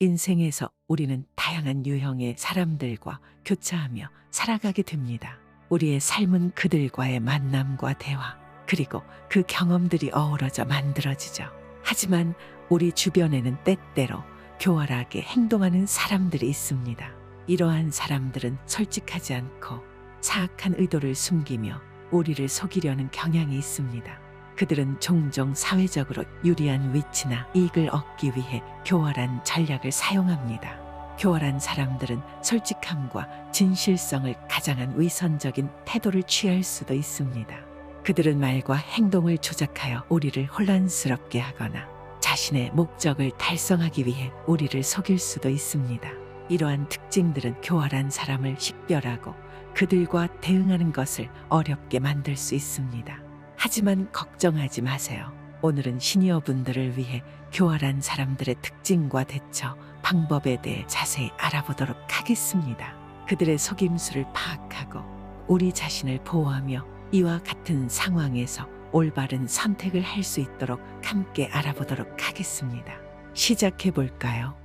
인생에서 우리는 다양한 유형의 사람들과 교차하며 살아가게 됩니다. 우리의 삶은 그들과의 만남과 대화, 그리고 그 경험들이 어우러져 만들어지죠. 하지만 우리 주변에는 때때로 교활하게 행동하는 사람들이 있습니다. 이러한 사람들은 솔직하지 않고 사악한 의도를 숨기며 우리를 속이려는 경향이 있습니다. 그들은 종종 사회적으로 유리한 위치나 이익을 얻기 위해 교활한 전략을 사용합니다. 교활한 사람들은 솔직함과 진실성을 가장한 위선적인 태도를 취할 수도 있습니다. 그들은 말과 행동을 조작하여 우리를 혼란스럽게 하거나 자신의 목적을 달성하기 위해 우리를 속일 수도 있습니다. 이러한 특징들은 교활한 사람을 식별하고 그들과 대응하는 것을 어렵게 만들 수 있습니다. 하지만 걱정하지 마세요. 오늘은 시니어분들을 위해 교활한 사람들의 특징과 대처 방법에 대해 자세히 알아보도록 하겠습니다. 그들의 속임수를 파악하고 우리 자신을 보호하며 이와 같은 상황에서 올바른 선택을 할 수 있도록 함께 알아보도록 하겠습니다. 시작해 볼까요?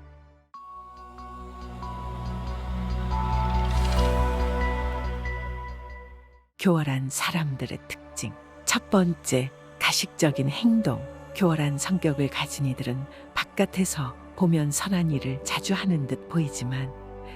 교활한 사람들의 특징. 첫 번째, 가식적인 행동. 교활한 성격을 가진 이들은 바깥에서 보면 선한 일을 자주 하는 듯 보이지만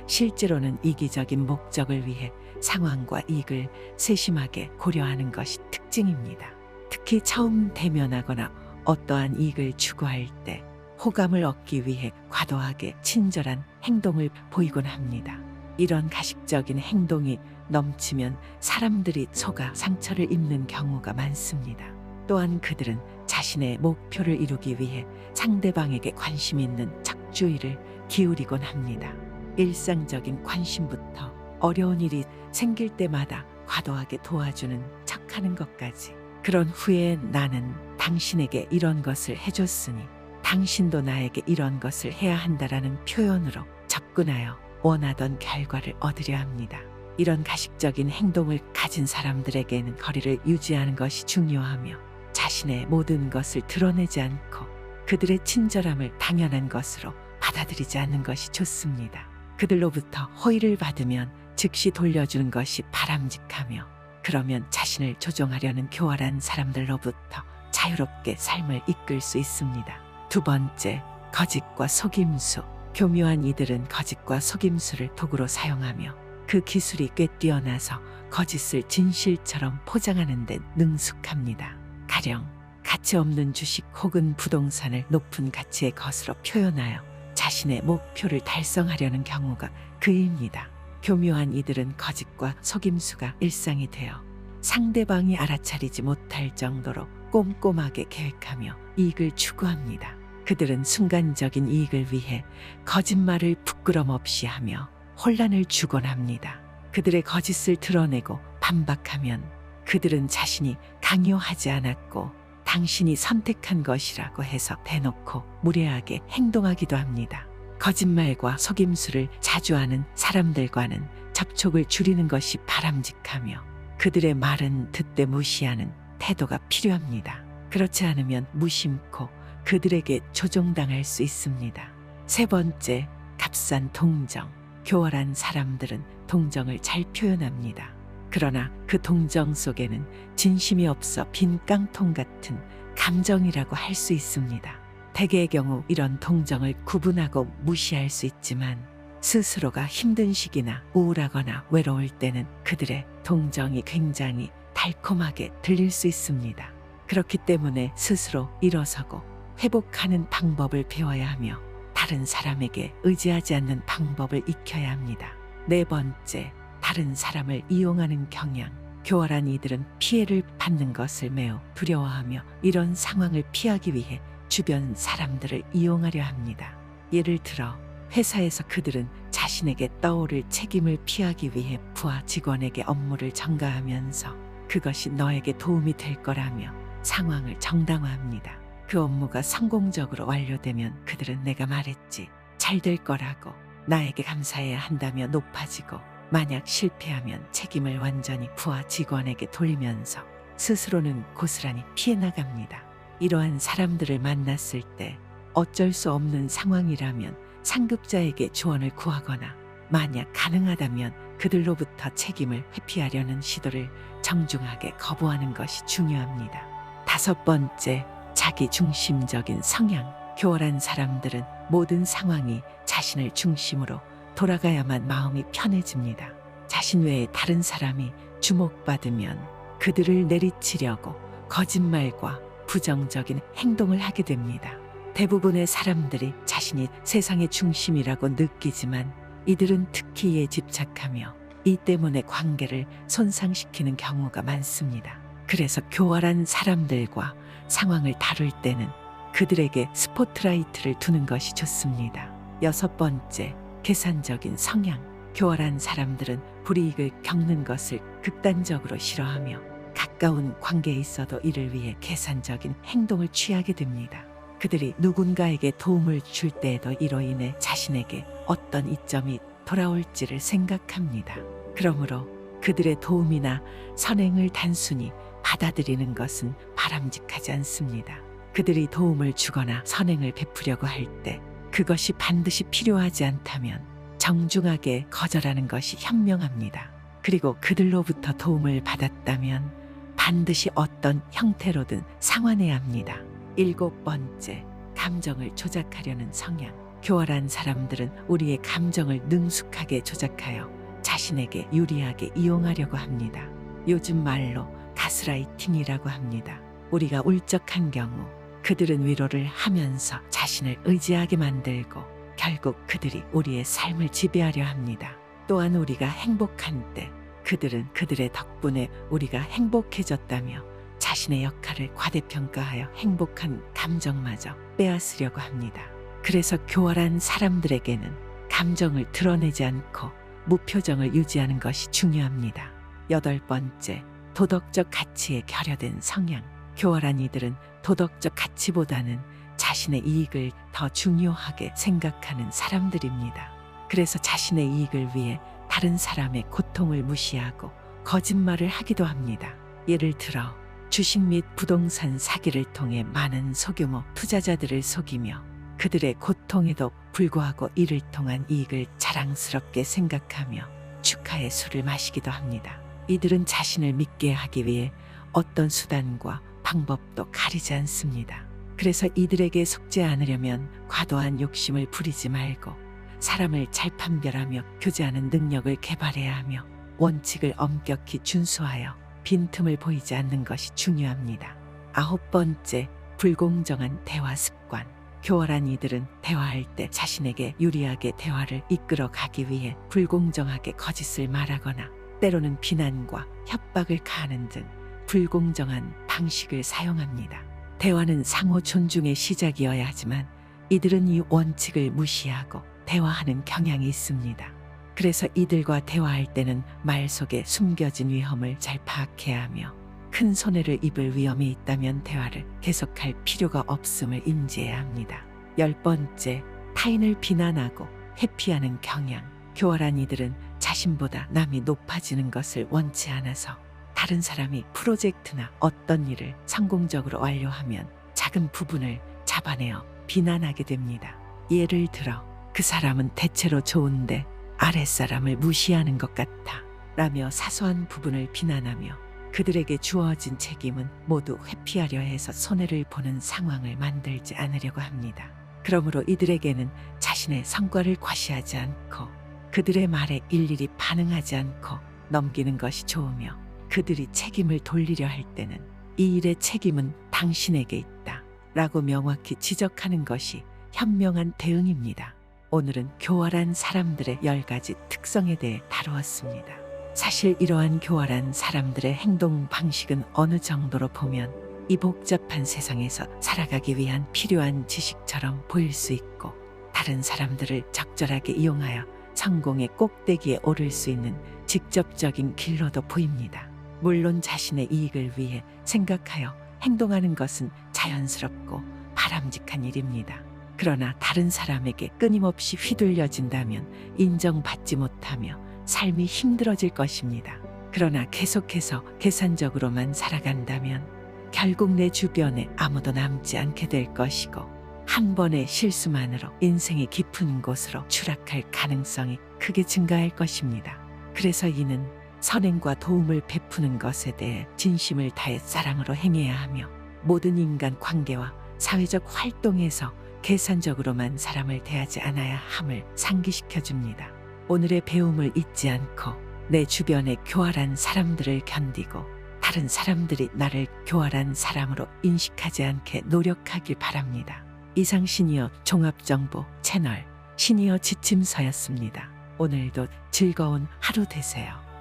실제로는 이기적인 목적을 위해 상황과 이익을 세심하게 고려하는 것이 특징입니다. 특히 처음 대면하거나 어떠한 이익을 추구할 때 호감을 얻기 위해 과도하게 친절한 행동을 보이곤 합니다. 이런 가식적인 행동이 넘치면 사람들이 속아 상처를 입는 경우가 많습니다. 또한 그들은 자신의 목표를 이루기 위해 상대방에게 관심 있는 척주의를 기울이곤 합니다. 일상적인 관심부터 어려운 일이 생길 때마다 과도하게 도와주는 척하는 것까지. 그런 후에 나는 당신에게 이런 것을 해줬으니 당신도 나에게 이런 것을 해야 한다라는 표현으로 접근하여 원하던 결과를 얻으려 합니다. 이런 가식적인 행동을 가진 사람들에게는 거리를 유지하는 것이 중요하며 자신의 모든 것을 드러내지 않고 그들의 친절함을 당연한 것으로 받아들이지 않는 것이 좋습니다. 그들로부터 호의를 받으면 즉시 돌려주는 것이 바람직하며 그러면 자신을 조종하려는 교활한 사람들로부터 자유롭게 삶을 이끌 수 있습니다. 두 번째, 거짓과 속임수. 교묘한 이들은 거짓과 속임수를 도구로 사용하며 그 기술이 꽤 뛰어나서 거짓을 진실처럼 포장하는 데 능숙합니다. 가령 가치 없는 주식 혹은 부동산을 높은 가치의 것으로 표현하여 자신의 목표를 달성하려는 경우가 그입니다. 교묘한 이들은 거짓과 속임수가 일상이 되어 상대방이 알아차리지 못할 정도로 꼼꼼하게 계획하며 이익을 추구합니다. 그들은 순간적인 이익을 위해 거짓말을 부끄럼 없이 하며 혼란을 주곤 합니다. 그들의 거짓을 드러내고 반박하면 그들은 자신이 강요하지 않았고 당신이 선택한 것이라고 해서 대놓고 무례하게 행동하기도 합니다. 거짓말과 속임수를 자주 하는 사람들과는 접촉을 줄이는 것이 바람직하며 그들의 말은 듣되 무시하는 태도가 필요합니다. 그렇지 않으면 무심코 그들에게 조종당할 수 있습니다. 세 번째, 값싼 동정. 교활한 사람들은 동정을 잘 표현합니다. 그러나 그 동정 속에는 진심이 없어 빈 깡통 같은 감정이라고 할 수 있습니다. 대개의 경우 이런 동정을 구분하고 무시할 수 있지만 스스로가 힘든 시기나 우울하거나 외로울 때는 그들의 동정이 굉장히 달콤하게 들릴 수 있습니다. 그렇기 때문에 스스로 일어서고 회복하는 방법을 배워야 하며 다른 사람에게 의지하지 않는 방법을 익혀야 합니다. 네 번째, 다른 사람을 이용하는 경향. 교활한 이들은 피해를 받는 것을 매우 두려워하며 이런 상황을 피하기 위해 주변 사람들을 이용하려 합니다. 예를 들어 회사에서 그들은 자신에게 떠오를 책임을 피하기 위해 부하 직원에게 업무를 전가하면서 그것이 너에게 도움이 될 거라며 상황을 정당화합니다. 그 업무가 성공적으로 완료되면 그들은 내가 말했지, 잘 될 거라고 나에게 감사해야 한다며 높아지고 만약 실패하면 책임을 완전히 부하 직원에게 돌리면서 스스로는 고스란히 피해 나갑니다. 이러한 사람들을 만났을 때 어쩔 수 없는 상황이라면 상급자에게 조언을 구하거나 만약 가능하다면 그들로부터 책임을 회피하려는 시도를 정중하게 거부하는 것이 중요합니다. 다섯 번째, 자기 중심적인 성향. 교활한 사람들은 모든 상황이 자신을 중심으로 돌아가야만 마음이 편해집니다. 자신 외에 다른 사람이 주목받으면 그들을 내리치려고 거짓말과 부정적인 행동을 하게 됩니다. 대부분의 사람들이 자신이 세상의 중심이라고 느끼지만 이들은 특히 이에 집착하며 이 때문에 관계를 손상시키는 경우가 많습니다. 그래서 교활한 사람들과 상황을 다룰 때는 그들에게 스포트라이트를 두는 것이 좋습니다. 여섯 번째, 계산적인 성향. 교활한 사람들은 불이익을 겪는 것을 극단적으로 싫어하며 가까운 관계에 있어도 이를 위해 계산적인 행동을 취하게 됩니다. 그들이 누군가에게 도움을 줄 때에도 이로 인해 자신에게 어떤 이점이 돌아올지를 생각합니다. 그러므로 그들의 도움이나 선행을 단순히 받아들이는 것은 바람직하지 않습니다. 그들이 도움을 주거나 선행을 베푸려고 할 때 그것이 반드시 필요하지 않다면 정중하게 거절하는 것이 현명합니다. 그리고 그들로부터 도움을 받았다면 반드시 어떤 형태로든 상환해야 합니다. 일곱 번째, 감정을 조작하려는 성향. 교활한 사람들은 우리의 감정을 능숙하게 조작하여 자신에게 유리하게 이용하려고 합니다. 요즘 말로 가스라이팅이라고 합니다. 우리가 울적한 경우 그들은 위로를 하면서 자신을 의지하게 만들고 결국 그들이 우리의 삶을 지배하려 합니다. 또한 우리가 행복한 때 그들은 그들의 덕분에 우리가 행복해졌다며 자신의 역할을 과대평가하여 행복한 감정마저 빼앗으려고 합니다. 그래서 교활한 사람들에게는 감정을 드러내지 않고 무표정을 유지하는 것이 중요합니다. 여덟 번째, 도덕적 가치에 결여된 성향. 교활한 이들은 도덕적 가치보다는 자신의 이익을 더 중요하게 생각하는 사람들입니다. 그래서 자신의 이익을 위해 다른 사람의 고통을 무시하고 거짓말을 하기도 합니다. 예를 들어 주식 및 부동산 사기를 통해 많은 소규모 투자자들을 속이며 그들의 고통에도 불구하고 이를 통한 이익을 자랑스럽게 생각하며 축하의 술을 마시기도 합니다. 이들은 자신을 믿게 하기 위해 어떤 수단과 방법도 가리지 않습니다. 그래서 이들에게 속지 않으려면 과도한 욕심을 부리지 말고 사람을 잘 판별하며 교제하는 능력을 개발해야 하며 원칙을 엄격히 준수하여 빈틈을 보이지 않는 것이 중요합니다. 아홉 번째, 불공정한 대화 습관. 교활한 이들은 대화할 때 자신에게 유리하게 대화를 이끌어 가기 위해 불공정하게 거짓을 말하거나 때로는 비난과 협박을 가하는 등 불공정한 방식을 사용합니다. 대화는 상호 존중의 시작이어야 하지만 이들은 이 원칙을 무시하고 대화하는 경향이 있습니다. 그래서 이들과 대화할 때는 말 속에 숨겨진 위험을 잘 파악해야 하며 큰 손해를 입을 위험이 있다면 대화를 계속할 필요가 없음을 인지해야 합니다. 열 번째, 타인을 비난하고 회피하는 경향. 교활한 이들은 자신보다 남이 높아지는 것을 원치 않아서 다른 사람이 프로젝트나 어떤 일을 성공적으로 완료하면 작은 부분을 잡아내어 비난하게 됩니다. 예를 들어 그 사람은 대체로 좋은데 아랫사람을 무시하는 것 같아 라며 사소한 부분을 비난하며 그들에게 주어진 책임은 모두 회피하려 해서 손해를 보는 상황을 만들지 않으려고 합니다. 그러므로 이들에게는 자신의 성과를 과시하지 않고 그들의 말에 일일이 반응하지 않고 넘기는 것이 좋으며 그들이 책임을 돌리려 할 때는 이 일의 책임은 당신에게 있다 라고 명확히 지적하는 것이 현명한 대응입니다. 오늘은 교활한 사람들의 10가지 특성에 대해 다루었습니다. 사실 이러한 교활한 사람들의 행동 방식은 어느 정도로 보면 이 복잡한 세상에서 살아가기 위한 필요한 지식처럼 보일 수 있고 다른 사람들을 적절하게 이용하여 성공의 꼭대기에 오를 수 있는 직접적인 길로도 보입니다. 물론 자신의 이익을 위해 생각하여 행동하는 것은 자연스럽고 바람직한 일입니다. 그러나 다른 사람에게 끊임없이 휘둘려진다면 인정받지 못하며 삶이 힘들어질 것입니다. 그러나 계속해서 계산적으로만 살아간다면 결국 내 주변에 아무도 남지 않게 될 것이고 한 번의 실수만으로 인생의 깊은 곳으로 추락할 가능성이 크게 증가할 것입니다. 그래서 이는 선행과 도움을 베푸는 것에 대해 진심을 다해 사랑으로 행해야 하며 모든 인간 관계와 사회적 활동에서 계산적으로만 사람을 대하지 않아야 함을 상기시켜 줍니다. 오늘의 배움을 잊지 않고 내 주변의 교활한 사람들을 견디고 다른 사람들이 나를 교활한 사람으로 인식하지 않게 노력하길 바랍니다. 이상 시니어 종합정보 채널 시니어 지침서였습니다. 오늘도 즐거운 하루 되세요.